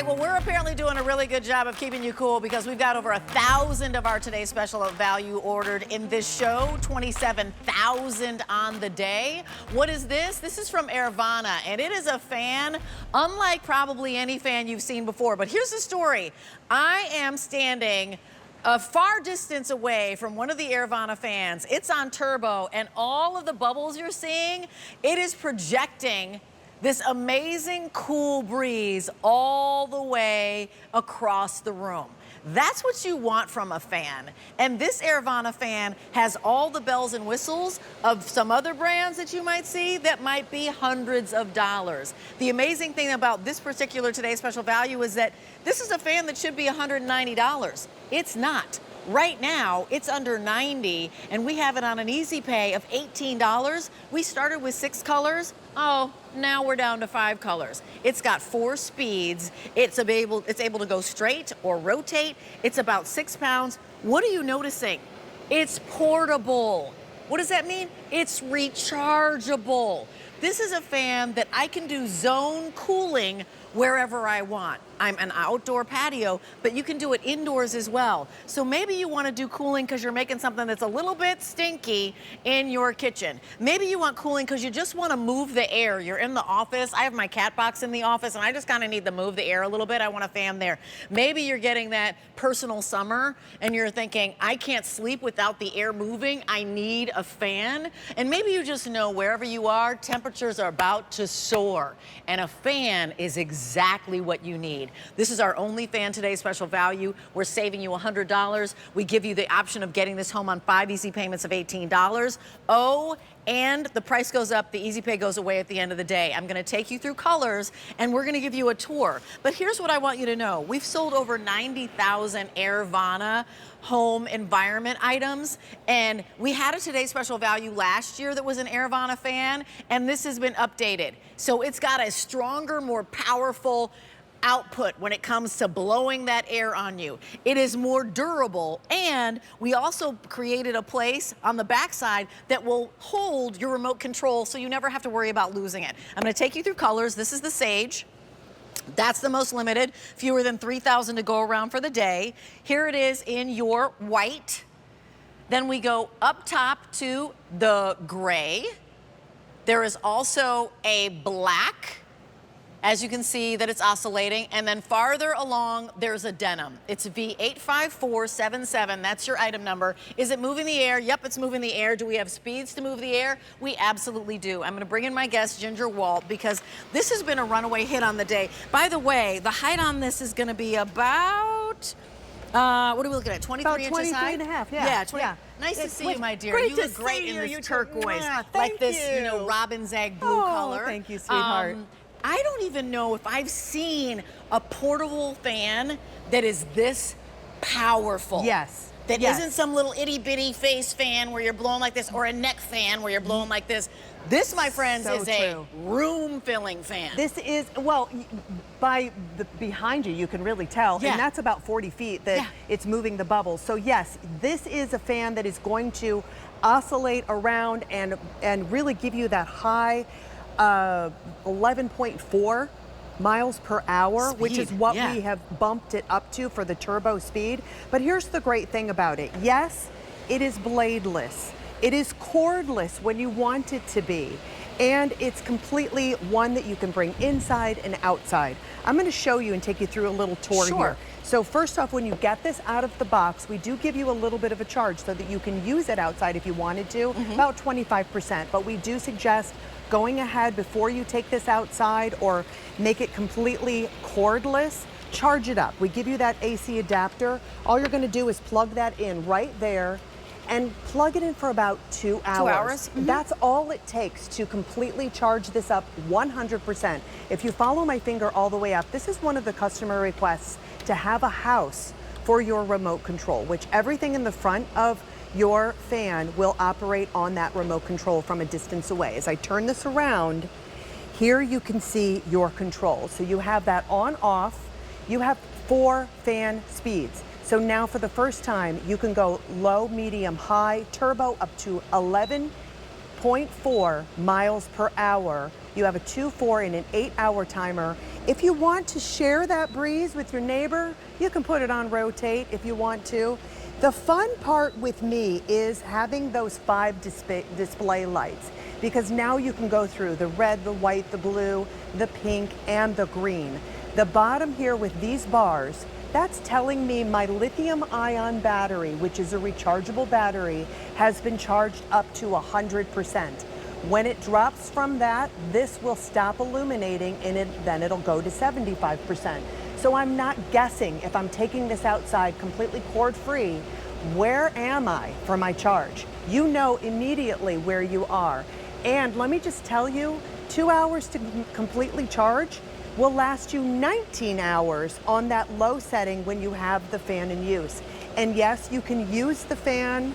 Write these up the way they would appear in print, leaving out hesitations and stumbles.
well, we're apparently doing a really good job of keeping you cool because we've got over 1,000 of our today's special value ordered in this show, 27,000 on the day. What is this? This is from Airvana, and it is a fan unlike probably any fan you've seen before. But here's the story. I am standing a far distance away from one of the Airvana fans. It's on turbo, and all of the bubbles you're seeing, it is projecting this amazing cool breeze all the way across the room. That's what you want from a fan. And this Airvana fan has all the bells and whistles of some other brands that you might see that might be hundreds of dollars. The amazing thing about this particular today's special value is that this is a fan that should be $190. It's not. Right now, it's under $90, and we have it on an easy pay of $18. We started with 6 colors. Oh, now we're down to 5 colors. It's got 4 speeds. It's able to go straight or rotate. It's about 6 pounds. What are you noticing? It's portable. What does that mean? It's rechargeable. This is a fan that I can do zone cooling wherever I want. I'm an outdoor patio, but you can do it indoors as well. So maybe you want to do cooling because you're making something that's a little bit stinky in your kitchen. Maybe you want cooling because you just want to move the air. You're in the office. I have my cat box in the office, and I just kind of need to move the air a little bit. I want a fan there. Maybe you're getting that personal summer, and you're thinking, I can't sleep without the air moving. I need a fan. And maybe you just know wherever you are, temperatures are about to soar, and a fan is exactly what you need. This is our only fan today special value. We're saving you $100. We give you the option of getting this home on 5 easy payments of $18. Oh, and the price goes up, the easy pay goes away at the end of the day. I'm gonna take you through colors, and we're gonna give you a tour. But here's what I want you to know. We've sold over 90,000 Airvana home environment items, and we had a Today Special Value last year that was an Airvana fan, and this has been updated. So it's got a stronger, more powerful output when it comes to blowing that air on you. It is more durable, and we also created a place on the backside that will hold your remote control so you never have to worry about losing it. I'm going to take you through colors. This is the Sage. That's the most limited, fewer than 3,000 to go around for the day. Here it is in your white. Then we go up top to the gray. There is also a black. As you can see that it's oscillating, and then farther along, there's a denim. It's V85477, that's your item number. Is it moving the air? Yep, it's moving the air. Do we have speeds to move the air? We absolutely do. I'm gonna bring in my guest, Ginger Walt, because this has been a runaway hit on the day. By the way, the height on this is gonna be about, what are we looking at, 23 inches high? About 23 and a half, yeah. Yeah, 20. Yeah. Nice to see you, my dear. Great You to look great see in you. this turquoise, Thank like this, you. you know, robin zag blue color. Thank you, sweetheart. I don't even know if I've seen a portable fan that is this powerful. Yes. That isn't some little itty bitty face fan where you're blowing like this, or a neck fan where you're blowing like this. This, my friends, is a room filling fan. This is, well, behind you, you can really tell, and that's about 40 feet that it's moving the bubbles. So yes, this is a fan that is going to oscillate around and really give you that high 11.4 miles per hour, speed, which is what we have bumped it up to for the turbo speed. But here's the great thing about it. Yes, it is bladeless. It is cordless when you want it to be. And it's completely one that you can bring inside and outside. I'm going to show you and take you through a little tour here. So first off, when you get this out of the box, we do give you a little bit of a charge so that you can use it outside if you wanted to, about 25%. But we do suggest going ahead before you take this outside or make it completely cordless, charge it up. We give you that AC adapter. All you're going to do is plug that in right there and plug it in for about 2 hours. 2 hours? That's all it takes to completely charge this up 100%. If you follow my finger all the way up, this is one of the customer requests to have a house for your remote control, which everything in the front of your fan will operate on that remote control from a distance away. As I turn this around, here you can see your control. So you have that on off. You have 4 fan speeds. So now for the first time, you can go low, medium, high, turbo up to 11.4 miles per hour You have a 2, 4, and an 8-hour timer. If you want to share that breeze with your neighbor, you can put it on rotate if you want to. The fun part with me is having those 5 display lights, because now you can go through the red, the white, the blue, the pink, and the green. The bottom here with these bars, that's telling me my lithium-ion battery, which is a rechargeable battery, has been charged up to 100%. When it drops from that, this will stop illuminating and then it'll go to 75%. So I'm not guessing if I'm taking this outside completely cord-free, where am I for my charge? You know immediately where you are. And let me just tell you, 2 hours to completely charge will last you 19 hours on that low setting when you have the fan in use. And yes, you can use the fan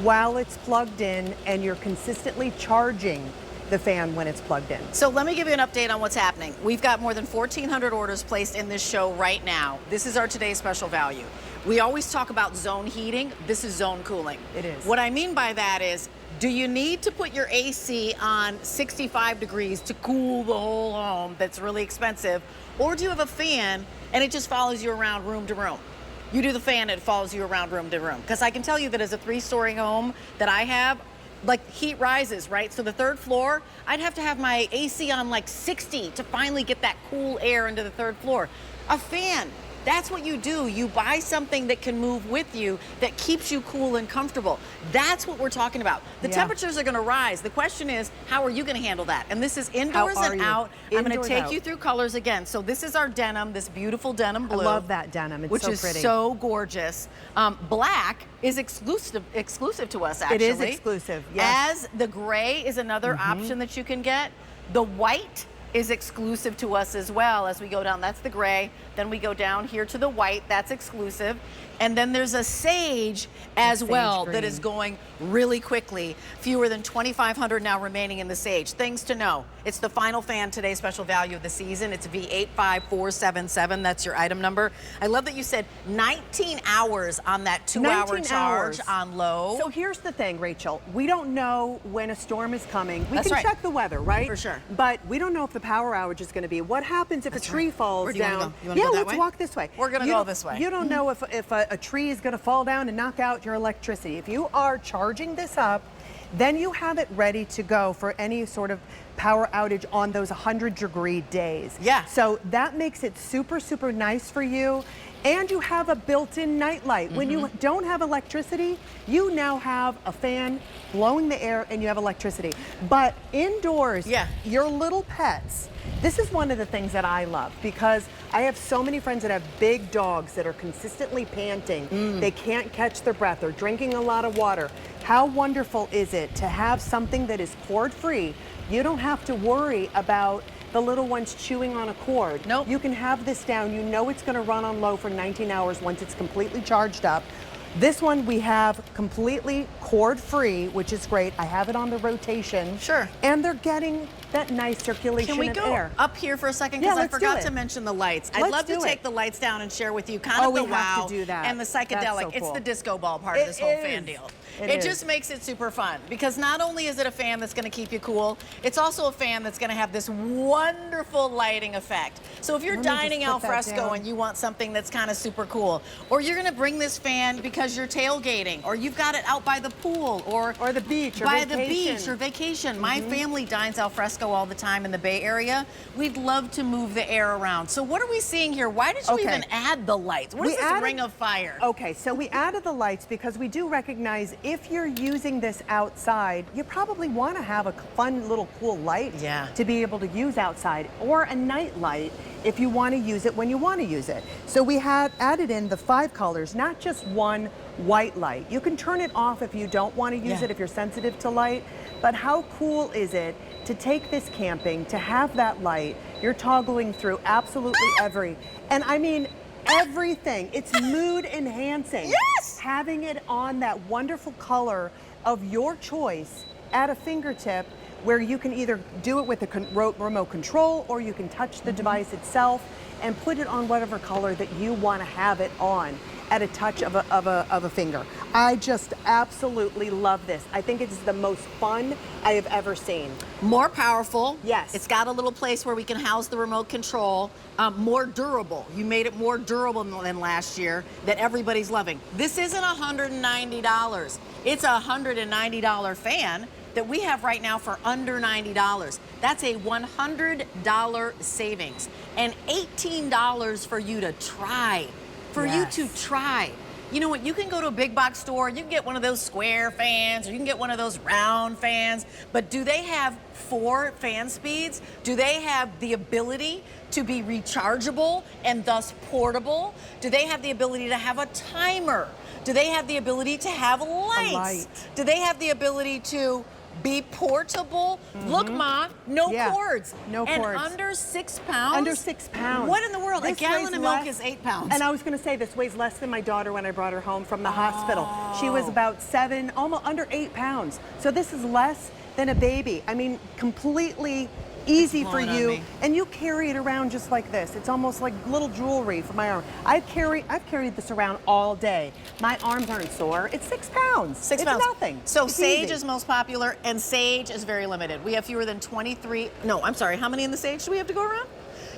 while it's plugged in, and you're consistently charging the fan when it's plugged in. So let me give you an update on what's happening. We've got more than 1,400 orders placed in this show right now. This is our today's special value. We always talk about zone heating. This is zone cooling. It is. What I mean by that is, do you need to put your AC on 65 degrees to cool the whole home that's really expensive? Or do you have a fan and it just follows you around room to room? You do the fan, it follows you around room to room. Because I can tell you that as a 3-story home that I have, like heat rises, right? So the 3rd floor, I'd have to have my AC on like 60 to finally get that cool air into the 3rd floor. A fan, that's what you do. You buy something that can move with you, that keeps you cool and comfortable. That's what we're talking about. The temperatures are gonna rise. The question is, how are you gonna handle that? And this is indoors and out. I'm gonna take you through colors again. So this is our denim, this beautiful denim blue. I love that denim, it's so pretty. Which is so gorgeous. Black is exclusive to us, actually. It is exclusive, yes. As the gray is another option that you can get. The white is exclusive to us as well. As we go down, that's the gray. Then we go down here to the white, that's exclusive. And then there's a sage as well that is going really quickly. Fewer than 2,500 now remaining in the sage. Things to know. It's the final fan, today's special value of the season. It's V85477. That's your item number. I love that you said 19 hours on that 2-hour charge on low. So here's the thing, Rachel. We don't know when a storm is coming. We can check the weather, right? For sure. But we don't know if the power outage is going to be. What happens if a tree falls down? You wanna go that let's way? walk this way. We're going to go this way. You don't know if a tree is going to fall down and knock out your electricity. If you are charging this up, then you have it ready to go for any sort of power outage on those 100-degree days. Yeah. So that makes it super, super nice for you. And you have a built-in nightlight. When you don't have electricity, you now have a fan blowing the air and you have electricity. But indoors, your little pets, this is one of the things that I love, because I have so many friends that have big dogs that are consistently panting. They can't catch their breath. They're drinking a lot of water. How wonderful is it to have something that is cord-free? You don't have to worry about the little ones chewing on a cord. Nope. You can have this down. You know it's going to run on low for 19 hours once it's completely charged up. This one we have completely cord-free, which is great. I have it on the rotation. Sure. And they're getting that nice circulation of air. Can we go up here for a second? Because I forgot to mention the lights. I'd love to take the lights down and share with you kind of the wow and the psychedelic. It's the disco ball part of this whole fan deal. It just makes it super fun, because not only is it a fan that's going to keep you cool, it's also a fan that's going to have this wonderful lighting effect. So if you're dining al fresco and you want something that's kind of super cool, or you're going to bring this fan because you're tailgating, or you've got it out by the pool, or the beach, or by the beach or vacation. My family dines al fresco all the time in the Bay Area. We'd love to move the air around. So what are we seeing here? Why did you even add the lights? What is this ring of fire? Okay, so we added the lights because we do recognize if you're using this outside, you probably want to have a fun little cool light to be able to use outside, or a night light if you want to use it when you want to use it. So we had added in the 5 colors, not just one white light. You can turn it off if you don't want to use it, if you're sensitive to light. But how cool is it to take this camping, to have that light? You're toggling through absolutely and I mean everything. It's mood enhancing. Yes! Having it on that wonderful color of your choice at a fingertip, where you can either do it with a remote control, or you can touch the device itself and put it on whatever color that you want to have it on. at a touch of a finger. I just absolutely love this. I think it's the most fun I have ever seen. More powerful. Yes. It's got a little place where we can house the remote control. More durable. You made it more durable than last year, that everybody's loving. This isn't $190. It's a $190 fan that we have right now for under $90. That's a $100 savings and $18 for you to try. You to try. You know what, you can go to a big box store, you can get one of those square fans, or you can get one of those round fans, but do they have 4 fan speeds? Do they have the ability to be rechargeable and thus portable? Do they have the ability to have a timer? Do they have the ability to have lights? Do they have the ability to be portable? Look, Ma, no cords. No cords. And under 6 pounds? Under 6 pounds. What in the world? This a gallon of milk weighs is 8 pounds. And I was going to say, this weighs less than my daughter when I brought her home from the hospital. She was about 7, almost under 8 pounds. So this is less than a baby. I mean, completely easy for you, and you carry it around just like this. It's almost like little jewelry for my arm. I've carried this around all day. My arms aren't sore. It's 6 pounds. 6 pounds. It's nothing. So it's Sage easy. is most popular, and Sage is very limited. We have fewer than 23. No, I'm sorry. How many in the Sage do we have to go around?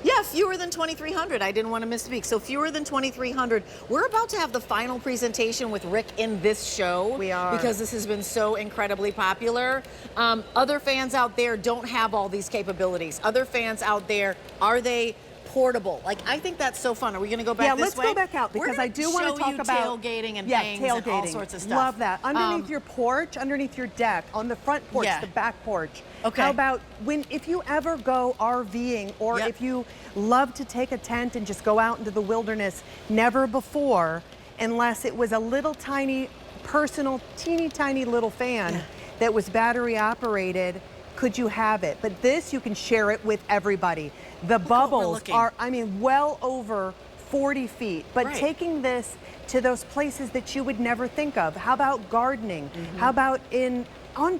Yeah, fewer than 2,300. I didn't want to misspeak. So fewer than 2,300. We're about to have the final presentation with Rick in this show. We are. Because this has been so incredibly popular. Other fans out there don't have all these capabilities. Other fans out there, are they portable? Like, I think that's so fun. Are we going to go back this way? Yeah, let's go back out, because I do want to talk about tailgating and things and all sorts of stuff. Love that. Underneath your porch, underneath your deck, on the front porch, the back porch. Okay. How about if you ever go RVing, or if you love to take a tent and just go out into the wilderness, never before, unless it was a little tiny, personal, teeny tiny little fan that was battery operated, could you have it? But this, you can share it with everybody. The bubbles are, I mean, well over 40 feet, but taking this to those places that you would never think of. How about gardening? How about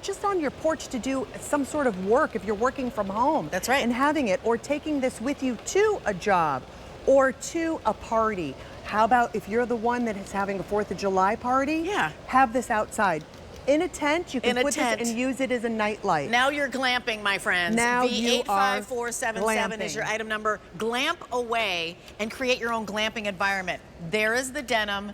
just on your porch to do some sort of work if you're working from home? That's right. And having it, or taking this with you to a job or to a party. How about if you're the one that is having a 4th of July party? Yeah. Have this outside. In a tent, you can put this and use it as a nightlight. Now you're glamping, my friends. Now you are V85477 is your item number. Glamp away and create your own glamping environment. There is the denim,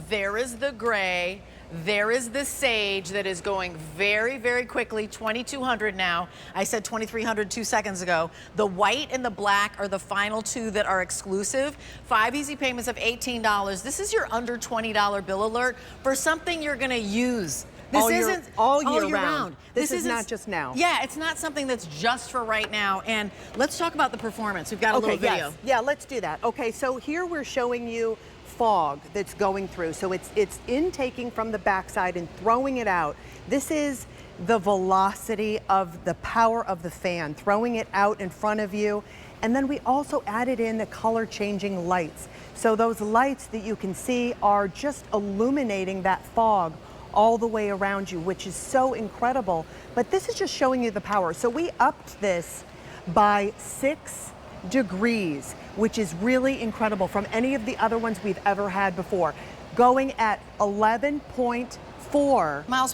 there is the gray, there is the sage that is going very, very quickly, 2,200 now. I said 2,300 2 seconds ago. The white and the black are the final 2 that are exclusive. 5 easy payments of $18. This is your under $20 bill alert for something you're gonna use. This isn't all year round. This is not just now. Yeah, it's not something that's just for right now. And let's talk about the performance. We've got a little video. Yes. Yeah, let's do that. Okay, so here we're showing you fog that's going through. So it's intaking from the backside and throwing it out. This is the velocity of the power of the fan, throwing it out in front of you. And then we also added in the color changing lights. So those lights that you can see are just illuminating that fog all the way around you, which is so incredible. But this is just showing you the power. So we upped this by 6 degrees, which is really incredible from any of the other ones we've ever had before. Going at 11.4 miles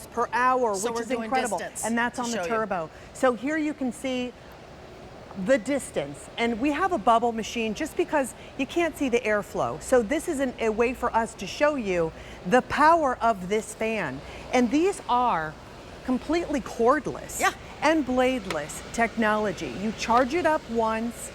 per hour, so which is incredible. And that's on the turbo. So here you can see the distance, and we have a bubble machine just because you can't see the airflow. So this is a way for us to show you the power of this fan. And these are completely cordless and bladeless technology. You charge it up once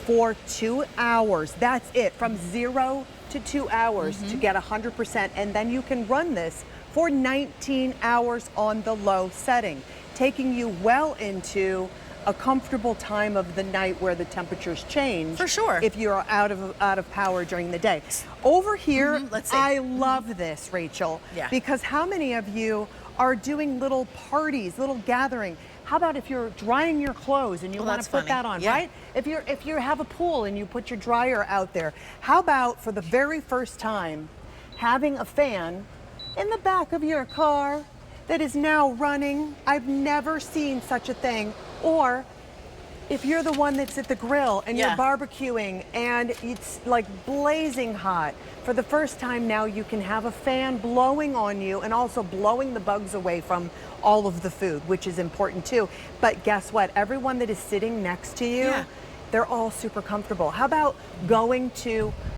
for 2 hours. That's it, from 0 to 2 hours to get 100%. And then you can run this for 19 hours on the low setting, taking you well into a comfortable time of the night where the temperatures change. For sure. If you're out of power during the day. Over here, let's see. I love this, Rachel. Yeah. Because how many of you are doing little parties, little gathering? How about if you're drying your clothes and you want to put that on, right? If you have a pool and you put your dryer out there, how about for the very first time having a fan in the back of your car that is now running? I've never seen such a thing. Or If you're the one that's at the grill and Yeah. you're barbecuing and it's like blazing hot, for the first time now you can have a fan blowing on you and also blowing the bugs away from all of the food, which is important too. But guess what? Everyone that is sitting next to you, Yeah. they're all super comfortable. How about going to